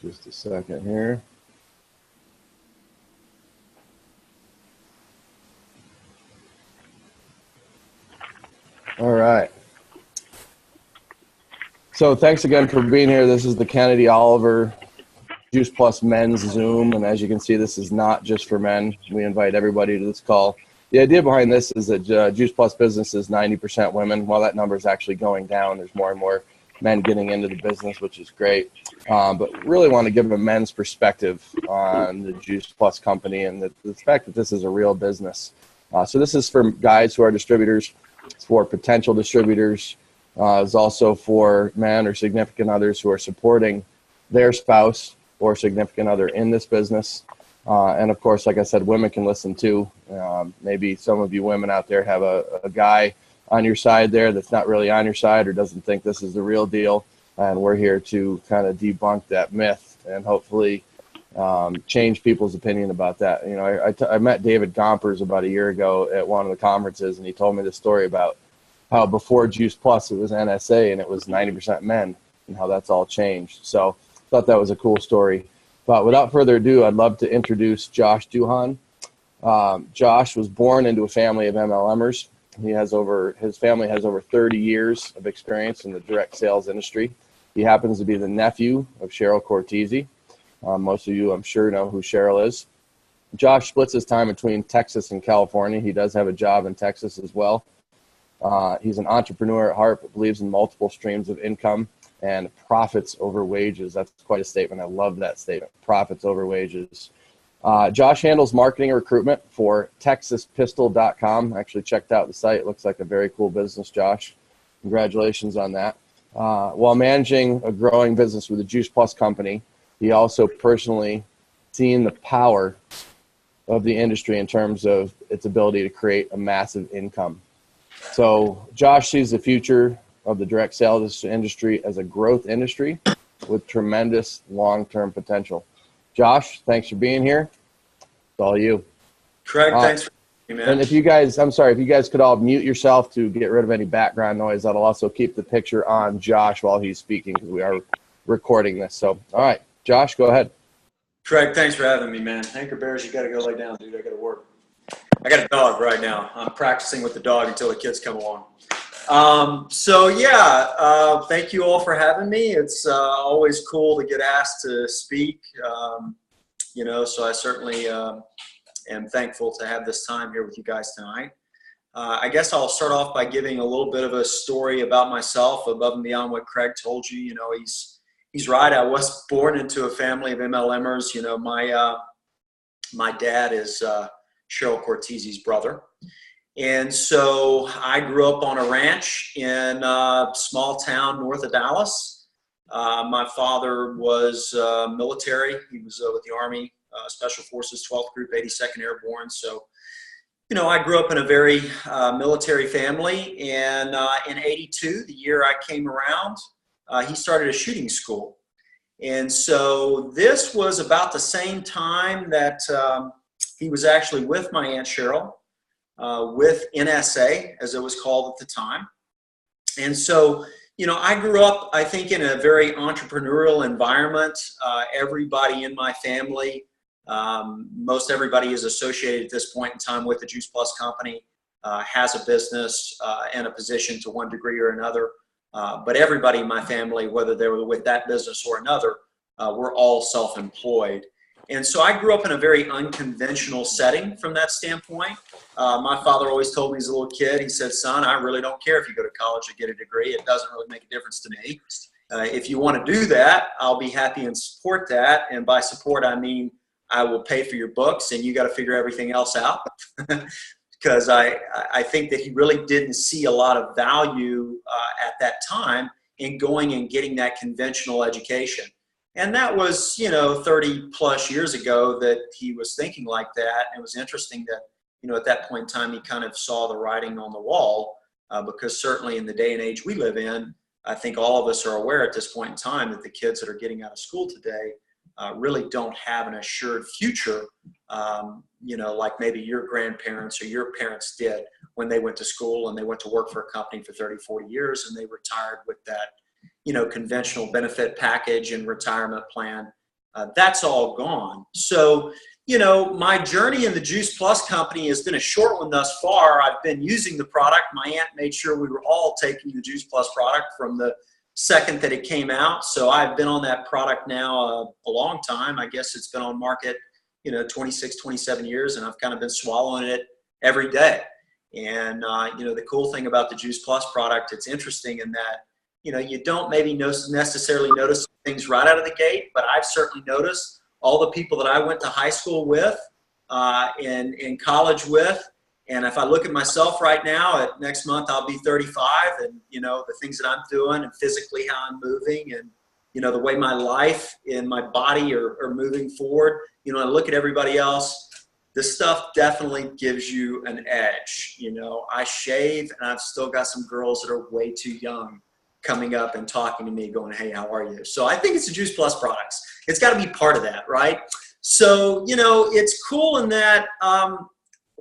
Just a second here. All right. So thanks again for being here. This is the Kennedy Oliver Juice Plus Men's Zoom. And as you can see, this is not just for men. We invite everybody to this call. The idea behind this is that Juice Plus business is 90% women. While that number is actually going down, there's more and more men getting into the business, which is great. But really want to give a men's perspective on the Juice Plus company and the fact that this is a real business. So this is for guys who are distributors. It's for potential distributors. It's also for men or significant others who are supporting their spouse or significant other in this business. And of course, like I said, women can listen too. Maybe some of you women out there have a guy on your side there that's not really on your side or doesn't think this is the real deal. And we're here to kind of debunk that myth and hopefully change people's opinion about that. You know, I met David Gompers about a year ago at one of the conferences, and he told me the story about how before Juice Plus it was NSA and it was 90% men, and how that's all changed. So I thought that was a cool story. But without further ado, I'd love to introduce Josh Duhon. Josh was born into a family of MLMers. His family has over 30 years of experience in the direct sales industry. He happens to be the nephew of Cheryl Cortese. Most of you, I'm sure, know who Cheryl is. Josh splits his time between Texas and California. He does have a job in Texas as well. He's an entrepreneur at heart, but believes in multiple streams of income and profits over wages. That's quite a statement. I love that statement, profits over wages. Josh handles marketing and recruitment for TexasPistol.com. I actually checked out the site. It looks like a very cool business, Josh. Congratulations on that. While managing a growing business with the Juice Plus company, he also personally seen the power of the industry in terms of its ability to create a massive income. So Josh sees the future of the direct sales industry as a growth industry with tremendous long-term potential. Josh, thanks for being here. It's all you. Craig, thanks for being here, man. And if you guys could all mute yourself to get rid of any background noise, that'll also keep the picture on Josh while he's speaking because we are recording this. So, all right, Josh, go ahead. Craig, thanks for having me, man. Anchor Bears, you got to go lay down, dude. I got to work. I got a dog right now. I'm practicing with the dog until the kids come along. Thank you all for having me. It's always cool to get asked to speak, so I certainly am thankful to have this time here with you guys tonight. I guess I'll start off by giving a little bit of a story about myself above and beyond what Craig told you. You know, he's right. I was born into a family of MLMers. You know, my dad is Cheryl Cortese's brother. And so I grew up on a ranch in a small town north of Dallas. My father was military. He was with the Army, Special Forces, 12th Group, 82nd Airborne. So, you know, I grew up in a very military family. And in 82, the year I came around, he started a shooting school. And so this was about the same time that he was actually with my Aunt Cheryl. With NSA, as it was called at the time. And so, you know, I grew up, I think, in a very entrepreneurial environment. Everybody in my family, most everybody is associated at this point in time with the Juice Plus company, has a business and a position to one degree or another. But everybody in my family, whether they were with that business or another, were all self-employed. And so I grew up in a very unconventional setting from that standpoint. My father always told me as a little kid, he said, son, I really don't care if you go to college or get a degree. It doesn't really make a difference to me. If you want to do that, I'll be happy and support that. And by support, I mean, I will pay for your books and you got to figure everything else out. Because I think that he really didn't see a lot of value at that time in going and getting that conventional education. And that was, you know, 30 plus years ago that he was thinking like that. And it was interesting that, you know, at that point in time, he kind of saw the writing on the wall because certainly in the day and age we live in, I think all of us are aware at this point in time that the kids that are getting out of school today really don't have an assured future, you know, like maybe your grandparents or your parents did when they went to school and they went to work for a company for 30, 40 years and they retired with that conventional benefit package and retirement plan. That's all gone. So, my journey in the Juice Plus company has been a short one thus far. I've been using the product. My aunt made sure we were all taking the Juice Plus product from the second that it came out. So I've been on that product now a long time. I guess it's been on market, 26, 27 years, and I've kind of been swallowing it every day. And, the cool thing about the Juice Plus product, it's interesting in that, you don't maybe necessarily notice things right out of the gate, but I've certainly noticed all the people that I went to high school with, and in college with. And if I look at myself right now, next month I'll be 35, and the things that I'm doing and physically how I'm moving, and the way my life and my body are moving forward. I look at everybody else. This stuff definitely gives you an edge. I shave, and I've still got some girls that are way too young coming up and talking to me going, "Hey, how are you?" So I think it's the Juice Plus products. It's got to be part of that, right? So, it's cool in that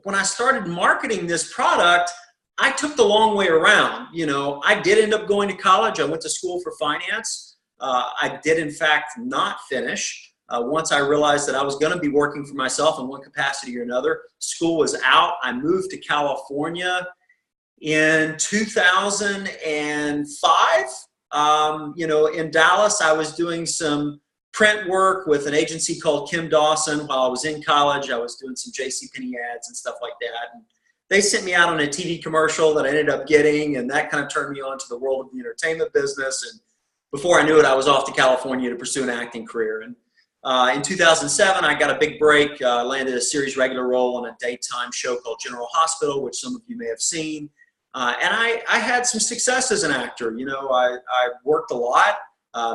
when I started marketing this product, I took the long way around. I did end up going to college. I went to school for finance. I did, in fact, not finish. Once I realized that I was going to be working for myself in one capacity or another, school was out. I moved to California in 2005. In Dallas, I was doing some print work with an agency called Kim Dawson. While I was in college, I was doing some JCPenney ads and stuff like that. And they sent me out on a TV commercial that I ended up getting, and that kind of turned me on to the world of the entertainment business. And before I knew it, I was off to California to pursue an acting career. And in 2007, I got a big break. Landed a series regular role on a daytime show called General Hospital, which some of you may have seen. And I had some success as an actor. I worked a lot,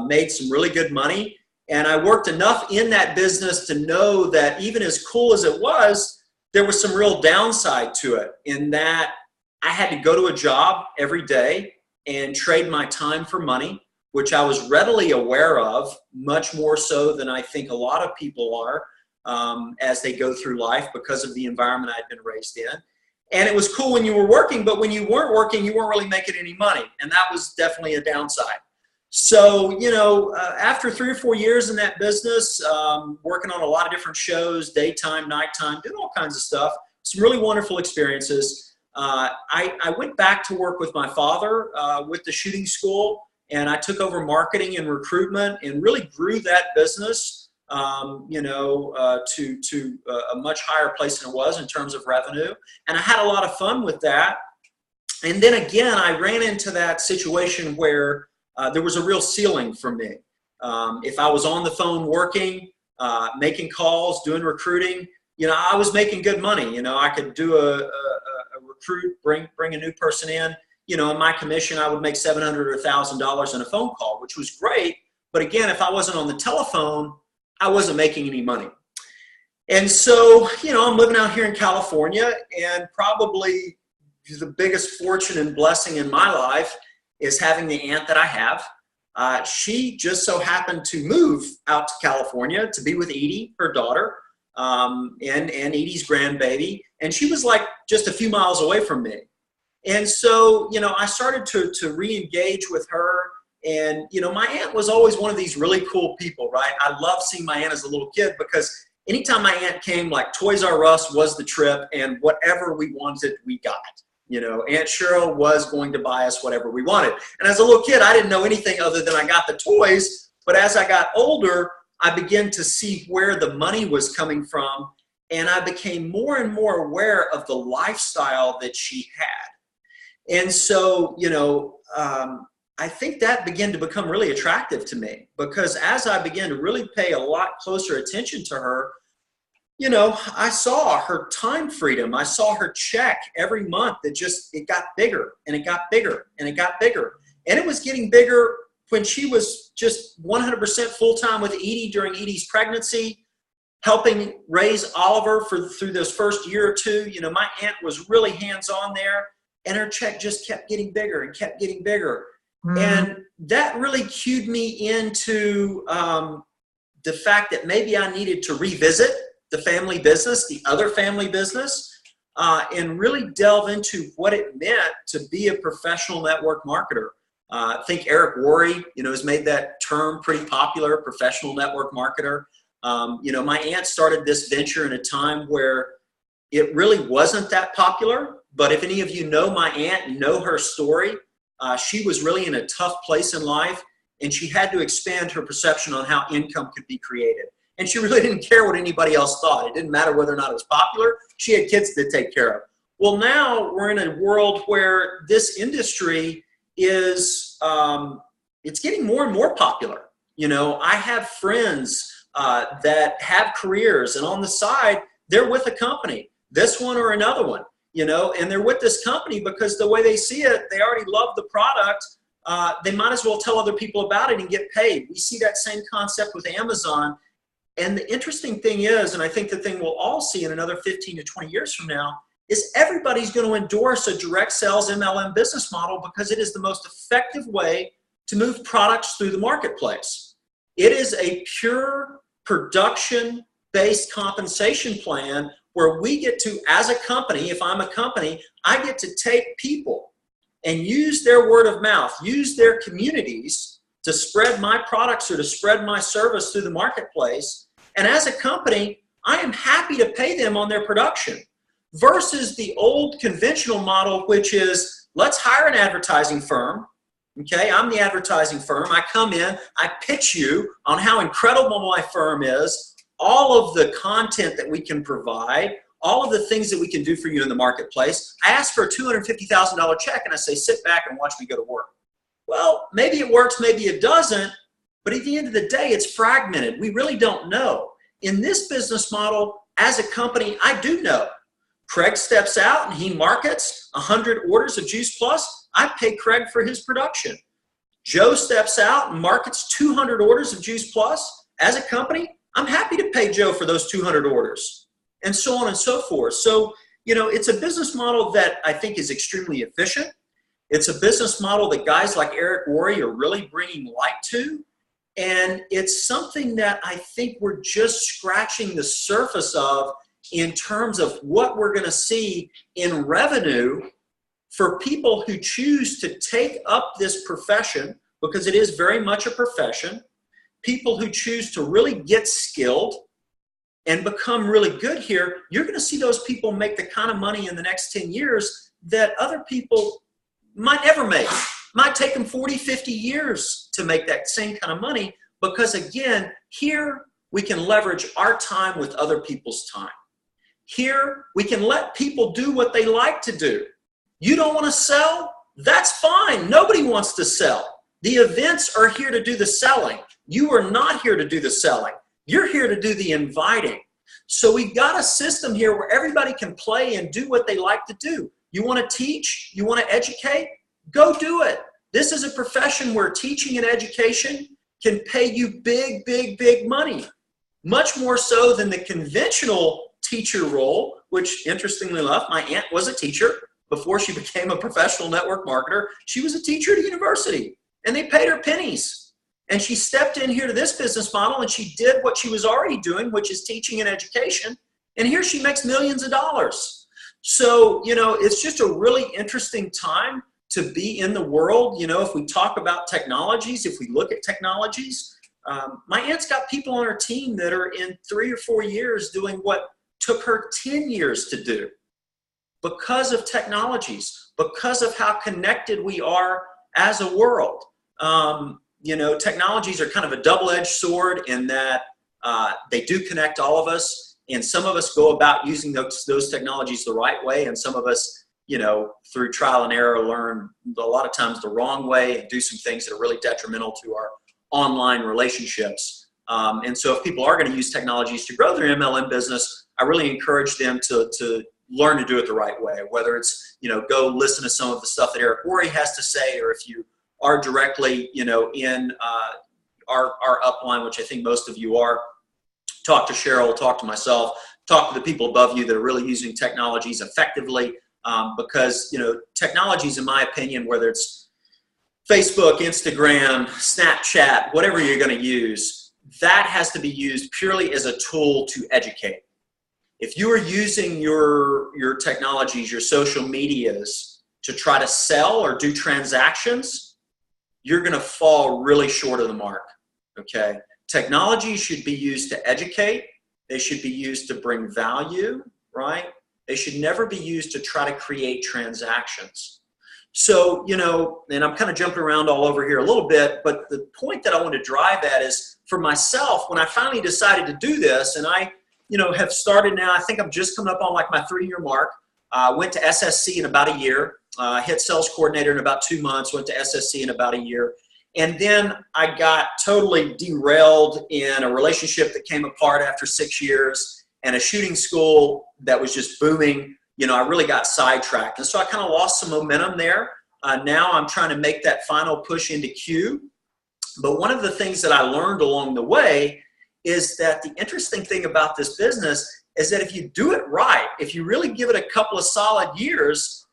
made some really good money, and I worked enough in that business to know that even as cool as it was, there was some real downside to it, in that I had to go to a job every day and trade my time for money, which I was readily aware of, much more so than I think a lot of people are as they go through life because of the environment I'd been raised in. And it was cool when you were working, but when you weren't working, you weren't really making any money. And that was definitely a downside. So, after 3 or 4 years in that business, working on a lot of different shows, daytime, nighttime, doing all kinds of stuff, some really wonderful experiences. I went back to work with my father with the shooting school, and I took over marketing and recruitment and really grew that business to a much higher place than it was in terms of revenue. And I had a lot of fun with that. And then again, I ran into that situation where there was a real ceiling for me. If I was on the phone working, making calls, doing recruiting, I was making good money. I could do a recruit, bring a new person in. In my commission, I would make $700 or $1,000 in a phone call, which was great. But again, if I wasn't on the telephone, I wasn't making any money. And so, I'm living out here in California, and probably the biggest fortune and blessing in my life is having the aunt that I have. She just so happened to move out to California to be with Edie, her daughter, and Edie's grandbaby. And she was like just a few miles away from me. And so, I started to re-engage with her. And, my aunt was always one of these really cool people, right? I loved seeing my aunt as a little kid, because anytime my aunt came, like Toys R Us was the trip, and whatever we wanted, we got. Aunt Cheryl was going to buy us whatever we wanted. And as a little kid, I didn't know anything other than I got the toys. But as I got older, I began to see where the money was coming from. And I became more and more aware of the lifestyle that she had. And so, I think that began to become really attractive to me, because as I began to really pay a lot closer attention to her, I saw her time freedom. I saw her check every month that it got bigger and it got bigger and it got bigger. And it was getting bigger when she was just 100% full-time with Edie during Edie's pregnancy, helping raise Oliver through those first year or two. My aunt was really hands-on there, and her check just kept getting bigger and kept getting bigger. And that really cued me into the fact that maybe I needed to revisit the family business, the other family business, and really delve into what it meant to be a professional network marketer. I think Eric Worre, has made that term pretty popular, professional network marketer. My aunt started this venture in a time where it really wasn't that popular. But if any of you know my aunt and know her story, she was really in a tough place in life, and she had to expand her perception on how income could be created. And she really didn't care what anybody else thought. It didn't matter whether or not it was popular. She had kids to take care of. Well, now we're in a world where this industry is, it's getting more and more popular. I have friends that have careers, and on the side, they're with a company, this one or another one, and they're with this company because the way they see it, they already love the product. They might as well tell other people about it and get paid. We see that same concept with Amazon. And the interesting thing is, and I think the thing we'll all see in another 15 to 20 years from now, is everybody's going to endorse a direct sales MLM business model because it is the most effective way to move products through the marketplace. It is a pure production-based compensation plan where we get to, as a company, if I'm a company, I get to take people and use their word of mouth, use their communities to spread my products or to spread my service through the marketplace. And as a company, I am happy to pay them on their production versus the old conventional model, which is let's hire an advertising firm. Okay, I'm the advertising firm. I come in, I pitch you on how incredible my firm is, all of the content that we can provide, all of the things that we can do for you in the marketplace. I ask for a $250,000 check and I say, sit back and watch me go to work. Well, maybe it works, maybe it doesn't, but at the end of the day, it's fragmented. We really don't know. In this business model, as a company, I do know. Craig steps out and he markets 100 orders of Juice Plus. I pay Craig for his production. Joe steps out and markets 200 orders of Juice Plus. As a company, I'm happy to pay Joe for those 200 orders, and so on and so forth. So, it's a business model that I think is extremely efficient. It's a business model that guys like Eric Worre are really bringing light to. And it's something that I think we're just scratching the surface of in terms of what we're going to see in revenue for people who choose to take up this profession, because it is very much a profession, people who choose to really get skilled and become really good here. You're going to see those people make the kind of money in the next 10 years that other people might never make. Might take them 40, 50 years to make that same kind of money, because again, here we can leverage our time with other people's time. Here we can let people do what they like to do. You don't want to sell? That's fine. Nobody wants to sell. The events are here to do the selling. You are not here to do the selling. You're here to do the inviting. So we've got a system here where everybody can play and do what they like to do. You want to teach? You want to educate? Go do it. This is a profession where teaching and education can pay you big, big, big money. Much more so than the conventional teacher role, which interestingly enough, my aunt was a teacher before she became a professional network marketer. She was a teacher at a university and they paid her pennies. And she stepped in here to this business model and she did what she was already doing, which is teaching and education. And here she makes millions of dollars. So, it's just a really interesting time to be in the world. If we talk about technologies, if we look at technologies, my aunt's got people on her team that are in 3 or 4 years doing what took her 10 years to do because of technologies, because of how connected we are as a world. Technologies are kind of a double-edged sword in that they do connect all of us, and some of us go about using those technologies the right way, and some of us, through trial and error, learn a lot of times the wrong way and do some things that are really detrimental to our online relationships. And so if people are going to use technologies to grow their MLM business, I really encourage them to learn to do it the right way, whether it's, go listen to some of the stuff that Eric Worre has to say, or if you are directly, in our upline, which I think most of you are, talk to Cheryl, talk to myself, talk to the people above you that are really using technologies effectively, because, technologies, in my opinion, whether it's Facebook, Instagram, Snapchat, whatever you're going to use, that has to be used purely as a tool to educate. If you are using your technologies, your social medias to try to sell or do transactions, you're going to fall really short of the mark. Okay. Technology should be used to educate. They should be used to bring value, right? They should never be used to try to create transactions. So, you know, and I'm kind of jumping around all over here a little bit, but the point that I want to drive at is for myself, when I finally decided to do this, and I, you know, have started now, I think I'm just coming up on like my 3-year mark. Went to SSC in about a year, hit sales coordinator in about 2 months, went to SSC in about a year. And then I got totally derailed in a relationship that came apart after 6 years and a shooting school that was just booming. You know, I really got sidetracked. And so I kind of lost some momentum there. Now I'm trying to make that final push into Q. But one of the things that I learned along the way is that the interesting thing about this business is that if you do it right, if you really give it a couple of solid years,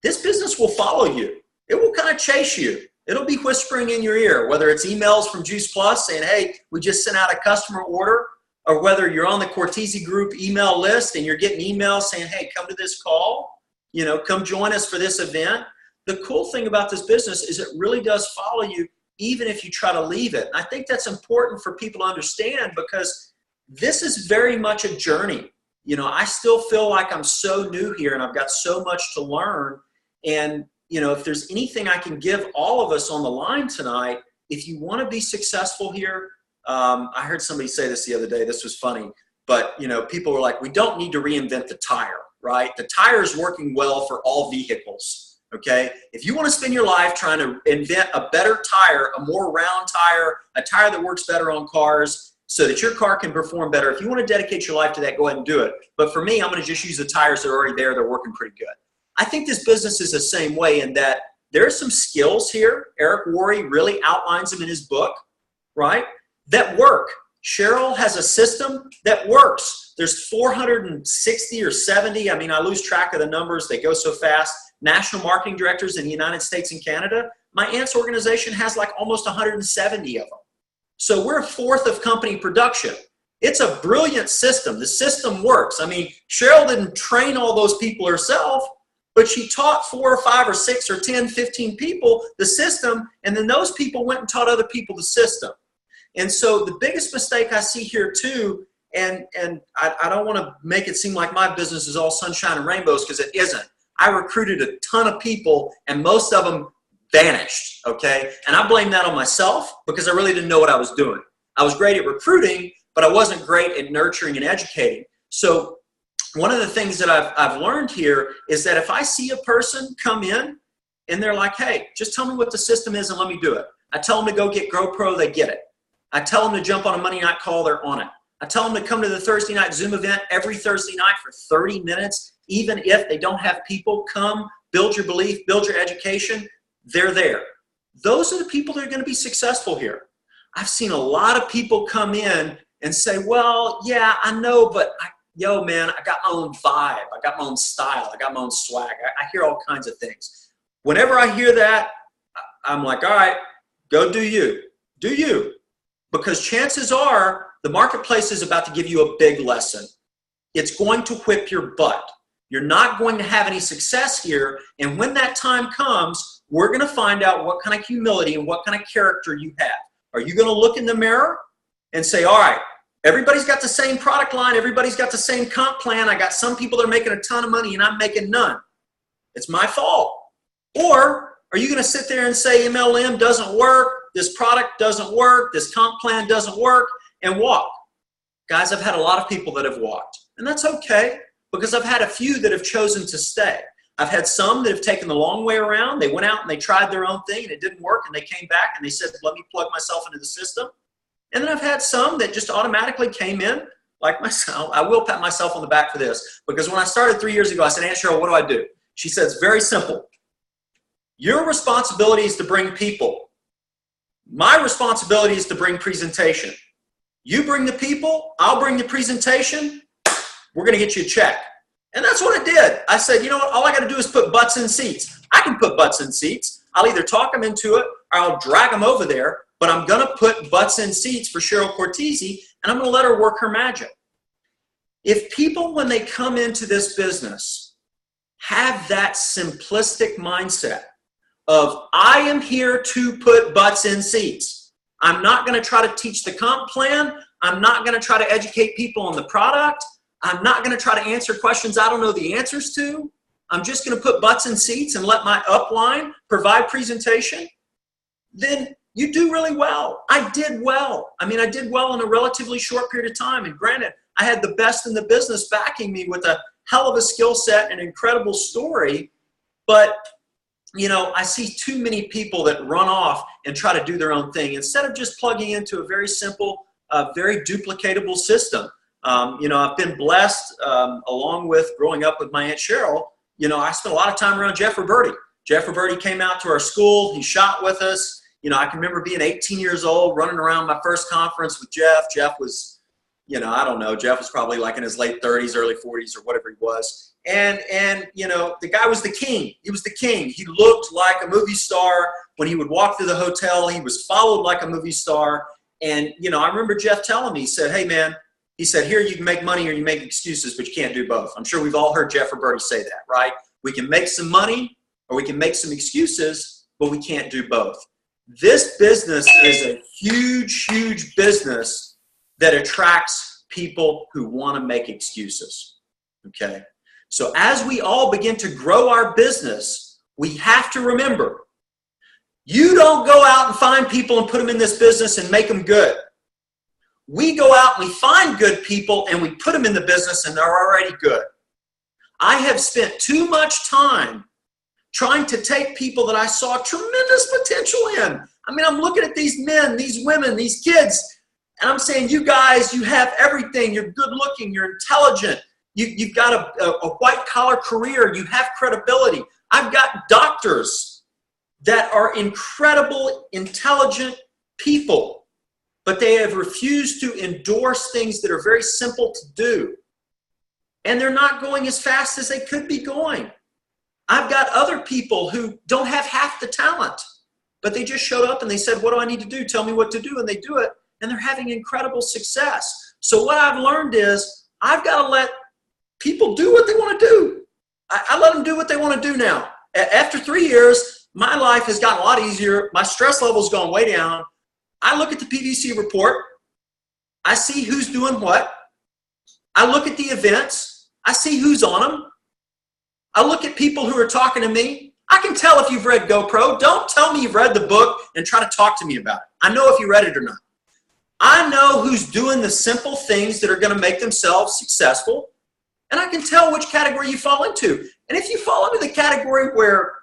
this business will follow you. It will kind of chase you. It'll be whispering in your ear, whether it's emails from Juice Plus saying, hey, we just sent out a customer order, or whether you're on the Cortese group email list and you're getting emails saying, hey, come to this call, you know, come join us for this event. The cool thing about this business is it really does follow you even if you try to leave it. And I think that's important for people to understand because this is very much a journey. You know, I still feel like I'm so new here and I've got so much to learn. And, you know, if there's anything I can give all of us on the line tonight, if you want to be successful here, I heard somebody say this the other day. This was funny, but, you know, people were like, we don't need to reinvent the tire, right? The tire is working well for all vehicles. Okay. If you want to spend your life trying to invent a better tire, a more round tire, a tire that works better on cars so that your car can perform better, if you want to dedicate your life to that, go ahead and do it. But for me, I'm going to just use the tires that are already there. They're working pretty good. I think this business is the same way in that there are some skills here. Eric Worre really outlines them in his book, right? That work. Cheryl has a system that works. There's 460 or 70. I mean, I lose track of the numbers. They go so fast. National marketing directors in the United States and Canada. My aunt's organization has like almost 170 of them. So we're a fourth of company production. It's a brilliant system. The system works. I mean, Cheryl didn't train all those people herself, but she taught 4 or 5 or 6 or 10, 15 people the system, and then those people went and taught other people the system. And so the biggest mistake I see here too, and I don't want to make it seem like my business is all sunshine and rainbows because it isn't. I recruited a ton of people and most of them vanished, okay? And I blame that on myself because I really didn't know what I was doing. I was great at recruiting, but I wasn't great at nurturing and educating. So one of the things that I've learned here is that if I see a person come in and they're like, hey, just tell me what the system is and let me do it. I tell them to go get GoPro, they get it. I tell them to jump on a Monday night call, they're on it. I tell them to come to the Thursday night Zoom event every Thursday night for 30 minutes. Even if they don't have people, come, build your belief, build your education, they're there. Those are the people that are going to be successful here. I've seen a lot of people come in and say, well, yeah, I know, but yo, man, I got my own vibe. I got my own style. I got my own swag. I hear all kinds of things. Whenever I hear that, I'm like, all right, go do you. Do you. Because chances are the marketplace is about to give you a big lesson. It's going to whip your butt. You're not going to have any success here. And when that time comes, we're going to find out what kind of humility and what kind of character you have. Are you going to look in the mirror and say, all right, everybody's got the same product line. Everybody's got the same comp plan. I got some people that are making a ton of money and I'm making none. It's my fault. Or are you going to sit there and say MLM doesn't work, this product doesn't work, this comp plan doesn't work, and walk? Guys, I've had a lot of people that have walked. And that's okay because I've had a few that have chosen to stay. I've had some that have taken the long way around. They went out and they tried their own thing and it didn't work and they came back and they said, let me plug myself into the system. And then I've had some that just automatically came in, like myself. I will pat myself on the back for this because when I started 3 years ago, I said, Aunt Cheryl, what do I do? She said, it's very simple. Your responsibility is to bring people. My responsibility is to bring presentation. You bring the people, I'll bring the presentation, we're going to get you a check. And that's what I did. I said, you know what, all I got to do is put butts in seats. I can put butts in seats. I'll either talk them into it or I'll drag them over there, but I'm going to put butts in seats for Cheryl Cortese and I'm going to let her work her magic. If people, when they come into this business, have that simplistic mindset, of I am here to put butts in seats. I'm not going to try to teach the comp plan. I'm not going to try to educate people on the product. I'm not going to try to answer questions I don't know the answers to. I'm just going to put butts in seats and let my upline provide presentation. Then you do really well. I did well. I mean, I did well in a relatively short period of time. And granted, I had the best in the business backing me with a hell of a skill set and incredible story. But, you know, I see too many people that run off and try to do their own thing instead of just plugging into a very simple, very duplicatable system. You know, I've been blessed along with growing up with my Aunt Cheryl. You know, I spent a lot of time around Jeff Roberti. Jeff Roberti came out to our school. He shot with us. You know, I can remember being 18 years old, running around my first conference with Jeff. Jeff was, you know, I don't know. Jeff was probably like in his late 30s, early 40s or whatever he was. And you know, the guy was the king. He was the king. He looked like a movie star. When he would walk through the hotel, he was followed like a movie star. And, you know, I remember Jeff telling me, he said, hey, man, he said, here you can make money or you make excuses, but you can't do both. I'm sure we've all heard Jeff Roberti say that, right? We can make some money or we can make some excuses, but we can't do both. This business is a huge, huge business that attracts people who want to make excuses, okay? So as we all begin to grow our business, we have to remember, you don't go out and find people and put them in this business and make them good. We go out and we find good people and we put them in the business and they're already good. I have spent too much time trying to take people that I saw tremendous potential in. I mean, I'm looking at these men, these women, these kids, and I'm saying, you guys, you have everything. You're good looking. You're intelligent. You've got a white-collar career. You have credibility. I've got doctors that are incredible, intelligent people, but they have refused to endorse things that are very simple to do. And they're not going as fast as they could be going. I've got other people who don't have half the talent, but they just showed up and they said, what do I need to do? Tell me what to do. And they do it, and they're having incredible success. So what I've learned is I've got to let people do what they want to do. I let them do what they want to do now. After 3 years, my life has gotten a lot easier. My stress level's gone way down. I look at the PVC report. I see who's doing what. I look at the events. I see who's on them. I look at people who are talking to me. I can tell if you've read GoPro. Don't tell me you've read the book and try to talk to me about it. I know if you read it or not. I know who's doing the simple things that are going to make themselves successful, and I can tell which category you fall into. And if you fall into the category where,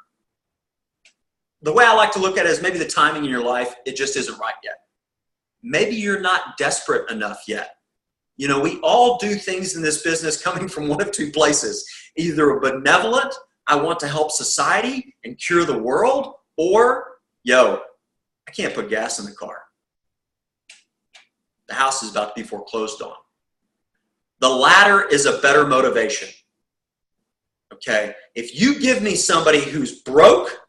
the way I like to look at it is maybe the timing in your life, it just isn't right yet. Maybe you're not desperate enough yet. You know, we all do things in this business coming from one of two places. Either a benevolent, I want to help society and cure the world, or, yo, I can't put gas in the car. The house is about to be foreclosed on. The latter is a better motivation. Okay? If you give me somebody who's broke,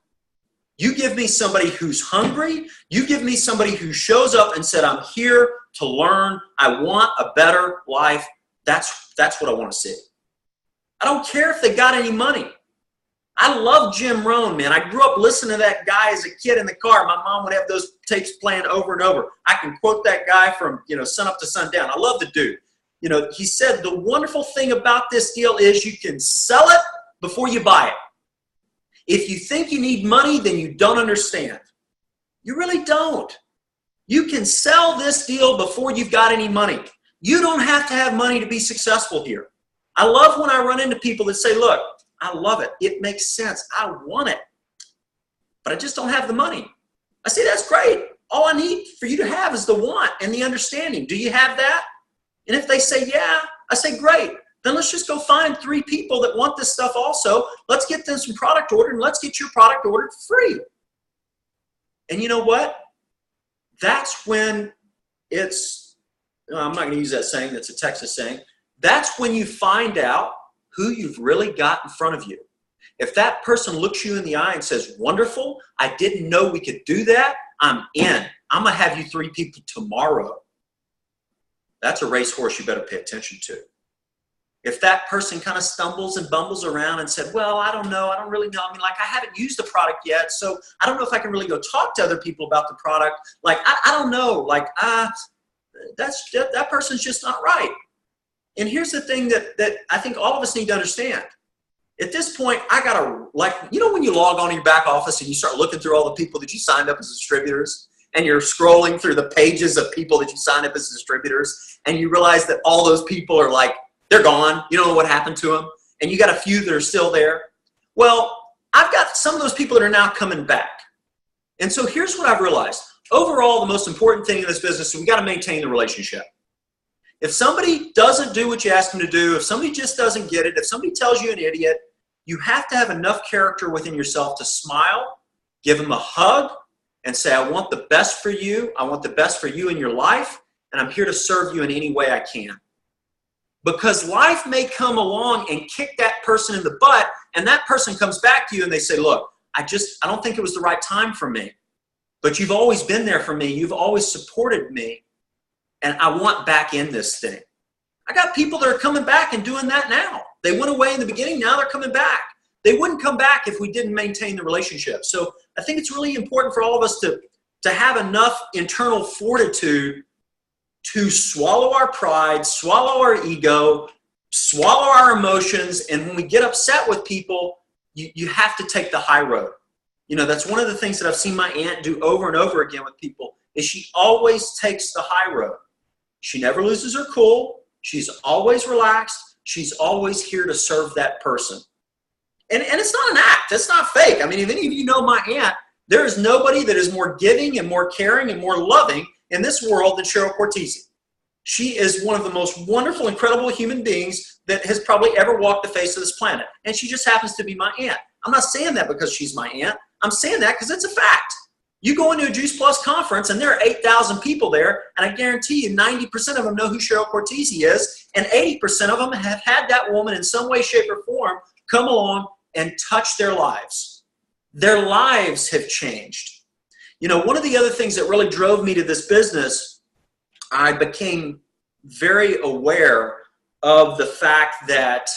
you give me somebody who's hungry, you give me somebody who shows up and said, I'm here to learn, I want a better life, that's what I want to see. I don't care if they got any money. I love Jim Rohn, man. I grew up listening to that guy as a kid in the car. My mom would have those tapes playing over and over. I can quote that guy from, you know, sun up to sundown. I love the dude. You know, he said, the wonderful thing about this deal is you can sell it before you buy it. If you think you need money, then you don't understand. You really don't. You can sell this deal before you've got any money. You don't have to have money to be successful here. I love when I run into people that say, look, I love it. It makes sense. I want it. But I just don't have the money. I say, that's great. All I need for you to have is the want and the understanding. Do you have that? And if they say, yeah, I say, great. Then let's just go find 3 people that want this stuff also. Let's get them some product ordered, and let's get your product ordered free. And you know what? That's when it's, I'm not going to use that saying, that's a Texas saying. That's when you find out who you've really got in front of you. If that person looks you in the eye and says, wonderful, I didn't know we could do that, I'm in. I'm going to have you 3 people tomorrow. That's a racehorse you better pay attention to. if that person kind of stumbles and bumbles around and said, well, I don't know, I don't really know. I mean, like, I haven't used the product yet, so I don't know if I can really go talk to other people about the product. Like, I don't know, like, that person's just not right. And here's the thing that I think all of us need to understand. At this point, I gotta, like, you know when you log on to your back office and you start looking through all the people that you signed up as distributors, and you're scrolling through the pages of people that you signed up as distributors, and you realize that all those people are like, they're gone. You don't know what happened to them. And you got a few that are still there. Well, I've got some of those people that are now coming back. And so here's what I've realized. Overall, the most important thing in this business is we got to maintain the relationship. If somebody doesn't do what you ask them to do, if somebody just doesn't get it, if somebody tells you an idiot, you have to have enough character within yourself to smile, give them a hug, and say, I want the best for you. I want the best for you in your life, and I'm here to serve you in any way I can. Because life may come along and kick that person in the butt, and that person comes back to you and they say, look, I don't think it was the right time for me, but you've always been there for me. You've always supported me, and I want back in this thing. I got people that are coming back and doing that now. They went away in the beginning, now they're coming back. They wouldn't come back if we didn't maintain the relationship. So I think it's really important for all of us to have enough internal fortitude to swallow our pride, swallow our ego, swallow our emotions. And when we get upset with people, you have to take the high road. You know, that's one of the things that I've seen my aunt do over and over again with people is she always takes the high road. She never loses her cool. She's always relaxed. She's always here to serve that person. And it's not an act. It's not fake. I mean, if any of you know my aunt, there is nobody that is more giving and more caring and more loving in this world than Cheryl Cortese. She is one of the most wonderful, incredible human beings that has probably ever walked the face of this planet. And she just happens to be my aunt. I'm not saying that because she's my aunt. I'm saying that because it's a fact. You go into a Juice Plus conference and there are 8,000 people there, and I guarantee you 90% of them know who Cheryl Cortese is, and 80% of them have had that woman in some way, shape, or form come along and touch their lives. Their lives have changed. You know, one of the other things that really drove me to this business, I became very aware of the fact that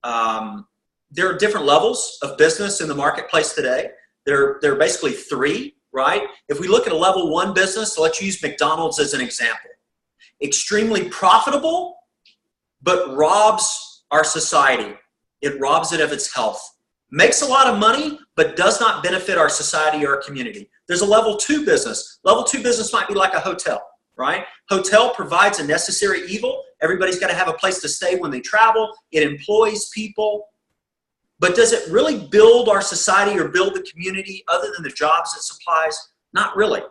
there are different levels of business in the marketplace today. There are basically three, right? If we look at a level one business, so let's use McDonald's as an example. Extremely profitable, but robs our society. It robs it of its health. Makes a lot of money, but does not benefit our society or our community. There's a level two business. Level two business might be like a hotel, right? Hotel provides a necessary evil. Everybody's got to have a place to stay when they travel. It employs people. But does it really build our society or build the community other than the jobs it supplies? Not really.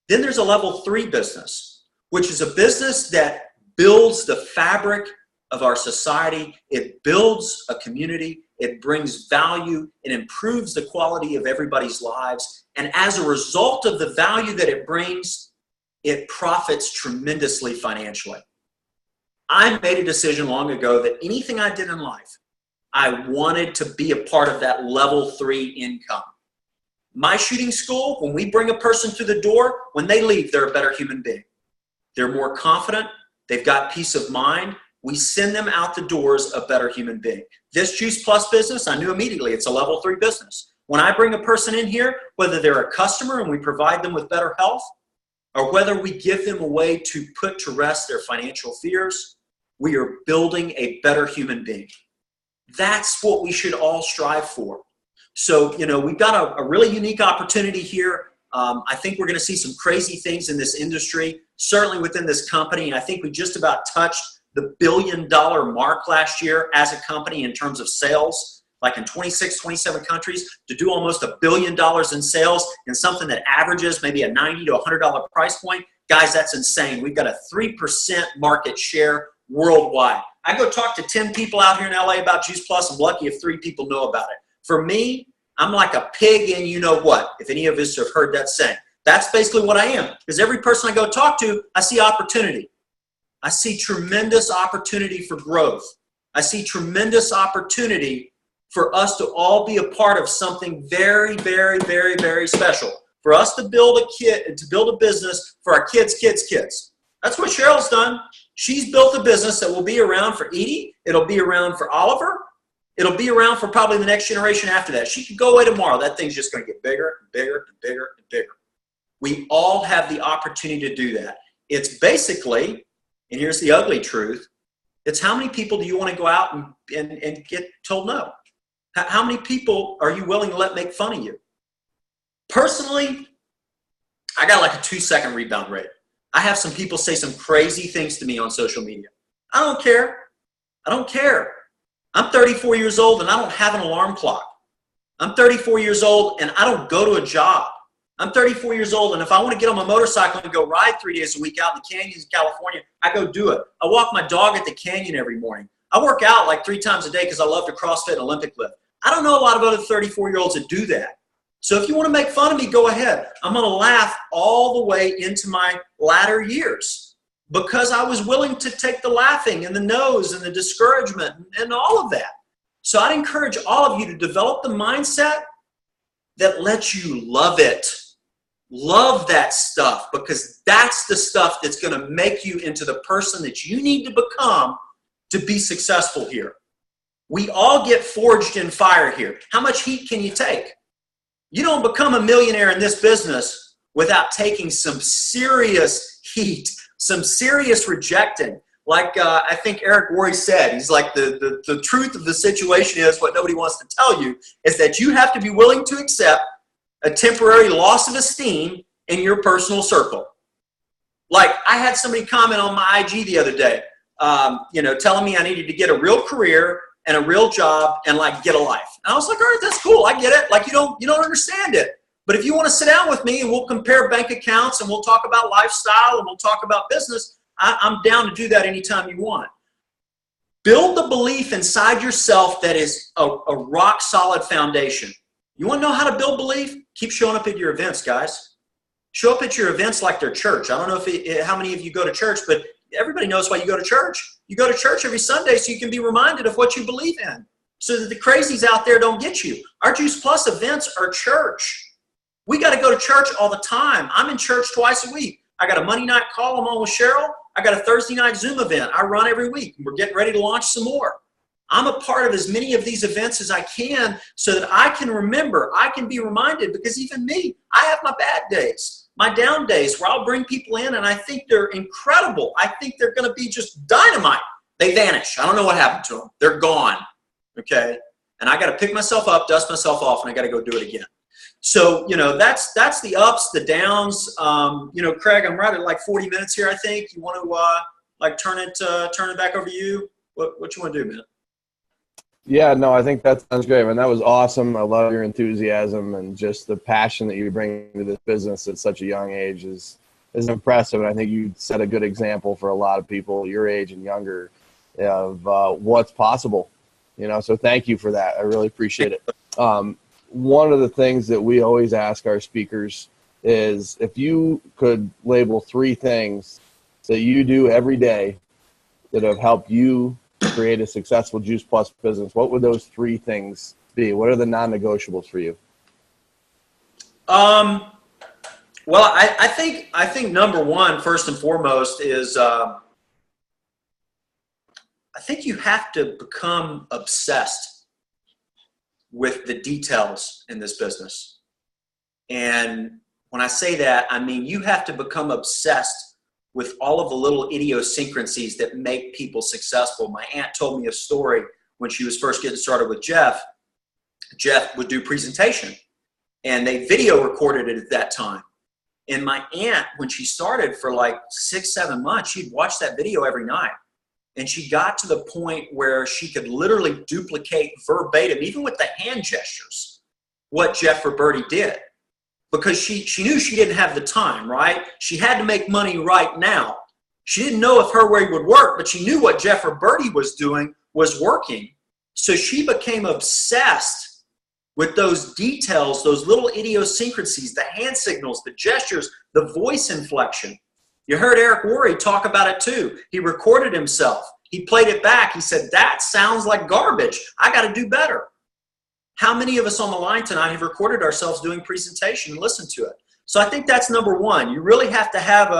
Then there's a level three business, which is a business that builds the fabric of our society. It builds a community. It brings value. It improves the quality of everybody's lives. And as a result of the value that it brings, it profits tremendously financially. I made a decision long ago that anything I did in life, I wanted to be a part of that level three income. My shooting school, when we bring a person through the door, when they leave, they're a better human being. They're more confident. They've got peace of mind. We send them out the doors a better human being. This Juice Plus business, I knew immediately it's a level three business. When I bring a person in here, whether they're a customer and we provide them with better health, or whether we give them a way to put to rest their financial fears, we are building a better human being. That's what we should all strive for. So, you know, we've got a really unique opportunity here. I think we're going to see some crazy things in this industry, certainly within this company. I think we just about touched the $1 billion mark last year as a company in terms of sales, like in 26, 27 countries, to do almost $1 billion in sales in something that averages maybe a $90 to $100 price point. Guys, that's insane. We've got a 3% market share worldwide. I go talk to 10 people out here in LA about Juice Plus. I'm lucky if 3 people know about it. For me, I'm like a pig in you know what, if any of us have heard that saying. That's basically what I am. Because every person I go talk to, I see opportunity. I see tremendous opportunity for growth. I see tremendous opportunity for us to all be a part of something very, very, very, very special. For us to build a business for our kids' kids' kids. That's what Cheryl's done. She's built a business that will be around for Edie. It'll be around for Oliver. It'll be around for probably the next generation after that. She could go away tomorrow. That thing's just going to get bigger and bigger and bigger and bigger. We all have the opportunity to do that. It's basically, and here's the ugly truth, it's how many people do you want to go out and get told no? How many people are you willing to let make fun of you? Personally, I got like a 2-second rebound rate. I have some people say some crazy things to me on social media. I don't care. I don't care. I'm 34 years old and I don't have an alarm clock. I'm 34 years old and I don't go to a job. I'm 34 years old, and if I want to get on my motorcycle and go ride 3 days a week out in the canyons of California, I go do it. I walk my dog at the canyon every morning. I work out like 3 times a day because I love to CrossFit and Olympic lift. I don't know a lot of other 34-year-olds that do that. So if you want to make fun of me, go ahead. I'm going to laugh all the way into my latter years because I was willing to take the laughing and the no's and the discouragement and all of that. So I'd encourage all of you to develop the mindset that lets you love it. Love that stuff, because that's the stuff that's going to make you into the person that you need to become to be successful here. We all get forged in fire here. How much heat can you take? You don't become a millionaire in this business without taking some serious heat, some serious rejecting. Like I think Eric Worre said, he's like, the truth of the situation is, what nobody wants to tell you, is that you have to be willing to accept a temporary loss of esteem in your personal circle. Like I had somebody comment on my IG the other day, telling me I needed to get a real career and a real job and like get a life. And I was like, all right, that's cool. I get it. Like you don't understand it. But if you want to sit down with me and we'll compare bank accounts and we'll talk about lifestyle and we'll talk about business, I'm down to do that anytime you want. Build the belief inside yourself that is a rock solid foundation. You want to know how to build belief? Keep showing up at your events, guys. Show up at your events like they're church. I don't know how many of you go to church, but everybody knows why you go to church. You go to church every Sunday so you can be reminded of what you believe in, so that the crazies out there don't get you. Our Juice Plus events are church. We got to go to church all the time. I'm in church twice a week. I got a Monday night call. I'm on with Cheryl. I got a Thursday night Zoom event I run every week. We're getting ready to launch some more. I'm a part of as many of these events as I can so that I can remember, I can be reminded, because even me, I have my bad days, my down days where I'll bring people in and I think they're incredible. I think they're going to be just dynamite. They vanish. I don't know what happened to them. They're gone. Okay. And I got to pick myself up, dust myself off, and I got to go do it again. So, that's the ups, the downs. Craig, I'm right at like 40 minutes here, I think. You want to turn it back over to you? What you want to do, man? Yeah, no, I think that sounds great, man. That was awesome. I love your enthusiasm and just the passion that you bring to this business at such a young age is impressive. And I think you set a good example for a lot of people your age and younger of what's possible. So thank you for that. I really appreciate it. One of the things that we always ask our speakers is if you could label 3 things that you do every day that have helped you create a successful Juice Plus business, what would those 3 things be? What are the non-negotiables for you? Well, I think number one, first and foremost, is I think you have to become obsessed with the details in this business. And when I say that, I mean you have to become obsessed with all of the little idiosyncrasies that make people successful. My aunt told me a story when she was first getting started with Jeff. Jeff would do presentation, and they video recorded it at that time. And my aunt, when she started for like 6-7 months, she'd watch that video every night. And she got to the point where she could literally duplicate verbatim, even with the hand gestures, what Jeff Roberti did. Because she knew she didn't have the time, right? She had to make money right now. She didn't know if her way would work, but she knew what Jeff Roberti was doing was working. So she became obsessed with those details, those little idiosyncrasies, the hand signals, the gestures, the voice inflection. You heard Eric Worre talk about it too. He recorded himself. He played it back. He said, that sounds like garbage. I got to do better. How many of us on the line tonight have recorded ourselves doing presentation and listened to it? So I think that's number one. You really have to have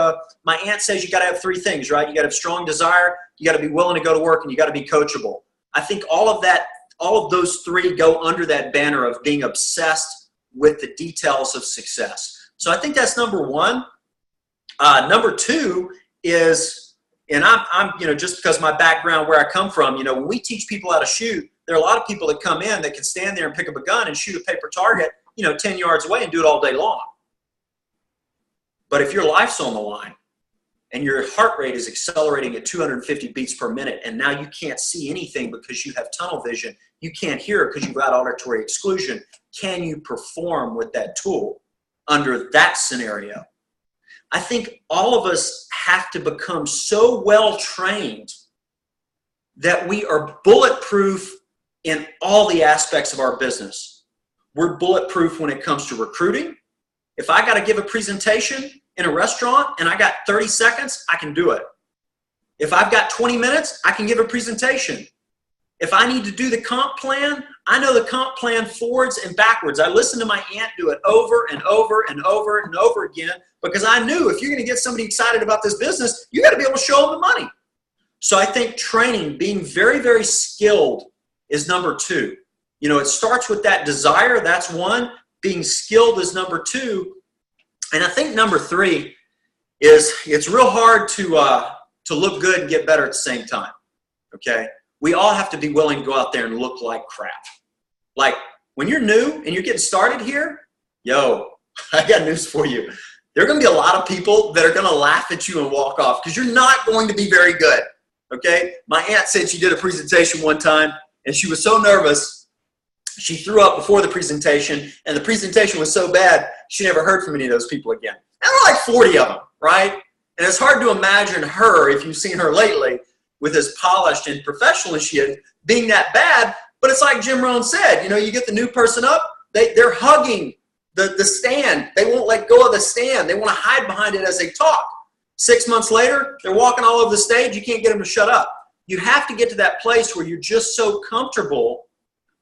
my aunt says you got to have three things, right? You got to have strong desire, you got to be willing to go to work, and you got to be coachable. I think all of those three go under that banner of being obsessed with the details of success. So I think that's number one. Number two is, and I'm just because my background, where I come from, when we teach people how to shoot, there are a lot of people that come in that can stand there and pick up a gun and shoot a paper target, 10 yards away and do it all day long. But if your life's on the line and your heart rate is accelerating at 250 beats per minute, and now you can't see anything because you have tunnel vision, you can't hear because you've got auditory exclusion, can you perform with that tool under that scenario? I think all of us have to become so well trained that we are bulletproof in all the aspects of our business. We're bulletproof when it comes to recruiting. If I got to give a presentation in a restaurant and I got 30 seconds, I can do it. If I've got 20 minutes, I can give a presentation. If I need to do the comp plan, I know the comp plan forwards and backwards. I listened to my aunt do it over and over and over and over again because I knew if you're going to get somebody excited about this business, you got to be able to show them the money. So I think training, being very, very skilled is number two. It starts with that desire. That's one. Being skilled is number two. And I think number three is it's real hard to look good and get better at the same time. Okay? We all have to be willing to go out there and look like crap. Like when you're new and you're getting started here, I got news for you. There are going to be a lot of people that are going to laugh at you and walk off because you're not going to be very good. Okay? My aunt said she did a presentation one time and she was so nervous. She threw up before the presentation, and the presentation was so bad, she never heard from any of those people again. And there were like 40 of them, right? And it's hard to imagine her, if you've seen her lately, with as polished and professional as she is, being that bad. But it's like Jim Rohn said, you get the new person up, they're hugging the stand. They won't let go of the stand. They want to hide behind it as they talk. 6 months later, they're walking all over the stage. You can't get them to shut up. You have to get to that place where you're just so comfortable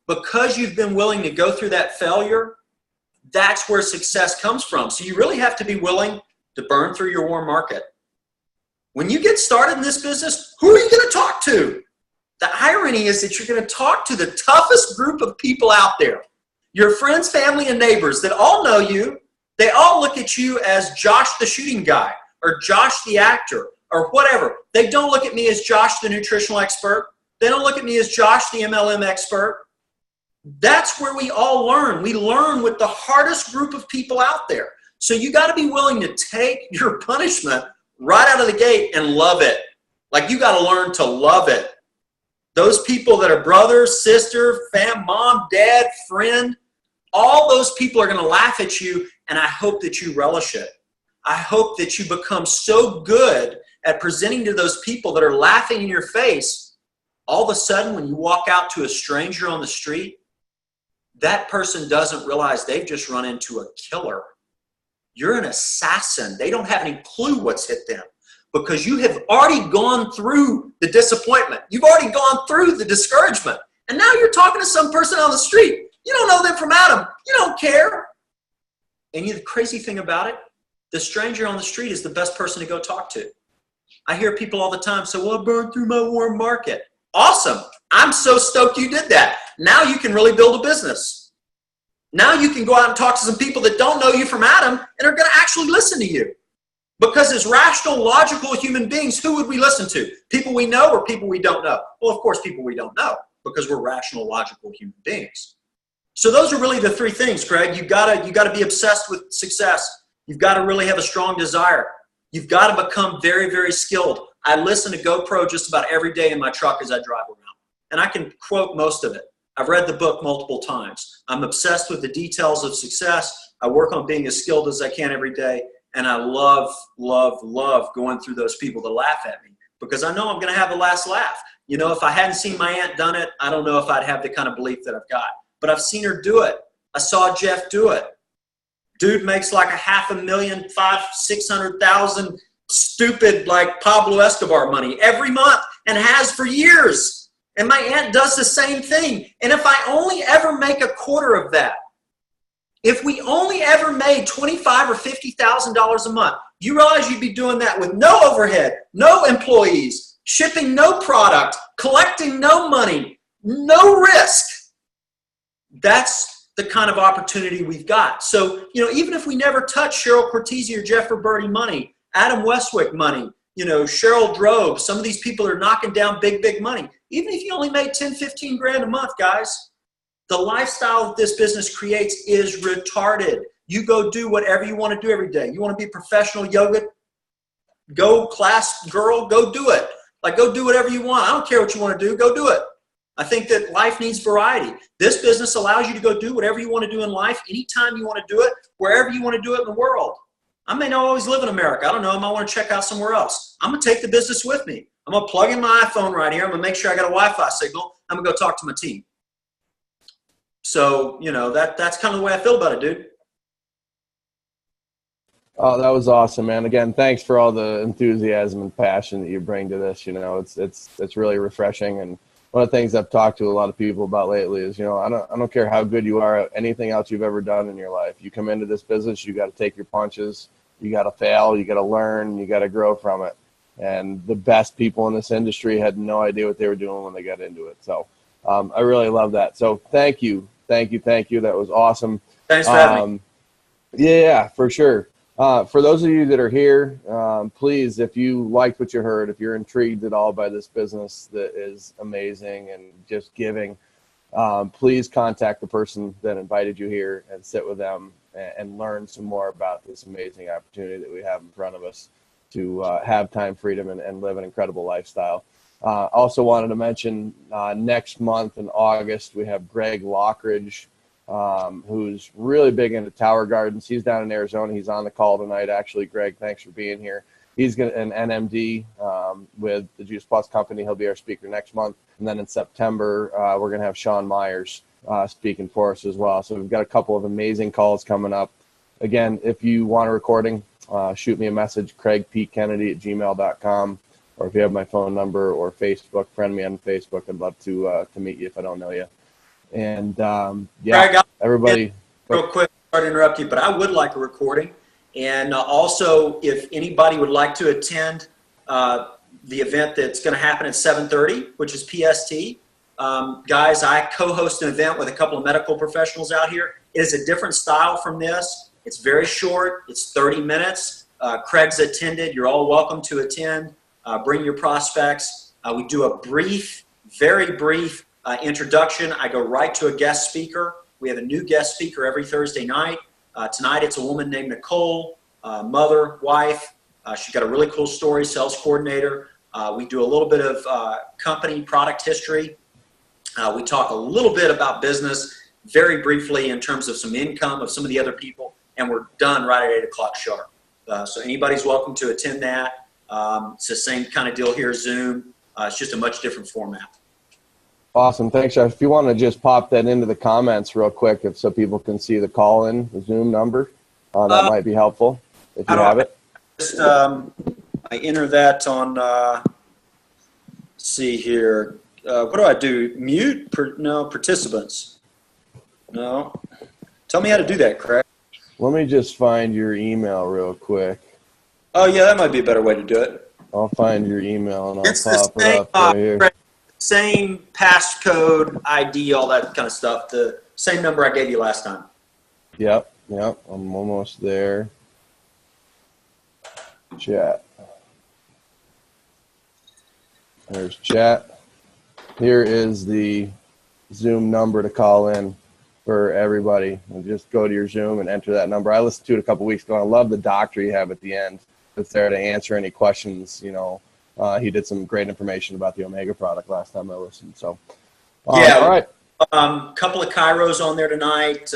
because you've been willing to go through that failure. That's where success comes from. So you really have to be willing to burn through your warm market. When you get started in this business, who are you going to talk to? The irony is that you're going to talk to the toughest group of people out there. Your friends, family, and neighbors that all know you. They all look at you as Josh the shooting guy or Josh the actor or whatever. They don't look at me as Josh the nutritional expert. They don't look at me as Josh the MLM expert. That's where we all learn. We learn with the hardest group of people out there. So you got to be willing to take your punishment right out of the gate and love it. Like you got to learn to love it. Those people that are brother, sister, mom, dad, friend, all those people are going to laugh at you, and I hope that you relish it. I hope that you become so good at presenting to those people that are laughing in your face, all of a sudden when you walk out to a stranger on the street, that person doesn't realize they've just run into a killer. You're an assassin. They don't have any clue what's hit them because you have already gone through the disappointment. You've already gone through the discouragement. And now you're talking to some person on the street. You don't know them from Adam. You don't care. And the crazy thing about it, the stranger on the street is the best person to go talk to. I hear people all the time say, well, I burned through my warm market. Awesome. I'm so stoked you did that. Now you can really build a business. Now you can go out and talk to some people that don't know you from Adam and are going to actually listen to you. Because as rational, logical human beings, who would we listen to? People we know or people we don't know? Well, of course, people we don't know because we're rational, logical human beings. So those are really the three things, Craig. You gotta be obsessed with success. You've got to really have a strong desire. You've got to become very, very skilled. I listen to GoPro just about every day in my truck as I drive around. And I can quote most of it. I've read the book multiple times. I'm obsessed with the details of success. I work on being as skilled as I can every day. And I love, love, love going through those people that laugh at me because I know I'm going to have the last laugh. If I hadn't seen my aunt done it, I don't know if I'd have the kind of belief that I've got. But I've seen her do it. I saw Jeff do it. Dude makes like $500,000, $600,000 stupid like Pablo Escobar money every month and has for years. And my aunt does the same thing. And if I only ever make a quarter of that, If we only ever made $25,000 or $50,000 a month, you realize you'd be doing that with no overhead, no employees, shipping no product, collecting no money, no risk. That's the kind of opportunity we've got. So, even if we never touch Cheryl Cortese or Jeff Roberti money, Adam Westwick money, Cheryl Drove, some of these people are knocking down big, big money. Even if you only made 10, 15 grand a month, guys, the lifestyle that this business creates is retarded. You go do whatever you want to do every day. You want to be a professional yoga, go class girl, go do it. Like, go do whatever you want. I don't care what you want to do, go do it. I think that life needs variety. This business allows you to go do whatever you want to do in life, anytime you want to do it, wherever you want to do it in the world. I may not always live in America. I don't know. I might want to check out somewhere else. I'm going to take the business with me. I'm going to plug in my iPhone right here. I'm going to make sure I got a Wi-Fi signal. I'm going to go talk to my team. So, that's kind of the way I feel about it, dude. Oh, that was awesome, man. Again, thanks for all the enthusiasm and passion that you bring to this. It's really refreshing. And one of the things I've talked to a lot of people about lately is, I don't care how good you are at anything else you've ever done in your life. You come into this business, you got to take your punches. You got to fail. You got to learn. You got to grow from it. And the best people in this industry had no idea what they were doing when they got into it. So I really love that. So thank you. That was awesome. Thanks for having me. Yeah, for sure. For those of you that are here, please, if you liked what you heard, if you're intrigued at all by this business that is amazing and just giving, please contact the person that invited you here and sit with them and learn some more about this amazing opportunity that we have in front of us to have time freedom and live an incredible lifestyle. Also wanted to mention next month in August, we have Greg Lockridge, who's really big into tower gardens. He's down in Arizona. He's on the call tonight. Actually, Greg, thanks for being here. He's an NMD with the Juice Plus company. He'll be our speaker next month. And then in September, we're going to have Sean Myers speaking for us as well. So we've got a couple of amazing calls coming up. Again, if you want a recording, shoot me a message, craigpkennedy@gmail.com. Or if you have my phone number or Facebook, friend me on Facebook. I'd love to meet you if I don't know you. And Craig, everybody. Real quick, sorry to interrupt you, but I would like a recording. And also, if anybody would like to attend the event that's going to happen at 7:30, which is PST, guys, I co-host an event with a couple of medical professionals out here. It is a different style from this. It's very short. It's 30 minutes. Craig's attended. You're all welcome to attend. Bring your prospects. We do a brief, very brief introduction. I go right to a guest speaker. We have a new guest speaker every Thursday night. Tonight it's a woman named Nicole, mother, wife. She's got a really cool story, sales coordinator. We do a little bit of company product history. We talk a little bit about business very briefly in terms of some income of some of the other people, and we're done right at 8 o'clock sharp. So anybody's welcome to attend that. It's the same kind of deal here, Zoom. It's just a much different format. Awesome. Thanks, Josh. If you want to just pop that into the comments real quick so people can see the call-in, the Zoom number, that might be helpful if you have it. Just, I enter that on, let's see here. What do I do? Mute? No, participants. No. Tell me how to do that, Craig. Let me just find your email real quick. Oh, yeah, that might be a better way to do it. I'll find your email and I'll pop it up right here. Same passcode, ID, all that kind of stuff. The same number I gave you last time. Yep. I'm almost there. Chat. There's chat. Here is the Zoom number to call in for everybody. And just go to your Zoom and enter that number. I listened to it a couple weeks ago. I love the doctor you have at the end that's there to answer any questions. He did some great information about the Omega product last time I listened. So, yeah, all right. Couple of chiros on there tonight.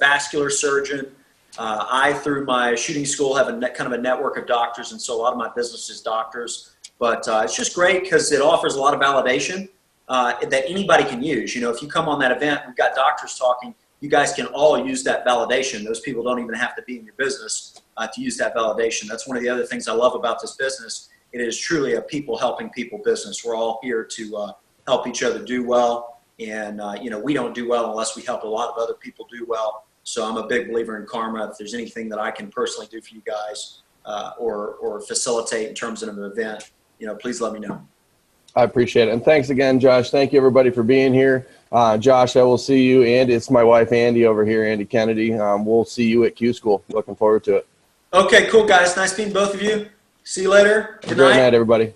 Vascular surgeon. I, through my shooting school, have kind of a network of doctors, and so a lot of my business is doctors. But it's just great because it offers a lot of validation that anybody can use. If you come on that event, we've got doctors talking. You guys can all use that validation. Those people don't even have to be in your business to use that validation. That's one of the other things I love about this business. It is truly a people helping people business. We're all here to help each other do well. And, we don't do well unless we help a lot of other people do well. So I'm a big believer in karma. If there's anything that I can personally do for you guys or facilitate in terms of an event, please let me know. I appreciate it. And thanks again, Josh. Thank you, everybody, for being here. Josh, I will see you. And it's my wife, Andy, over here, Andy Kennedy. We'll see you at Q School. Looking forward to it. Okay, cool, guys. Nice meeting both of you. See you later. Good night. Great night, everybody.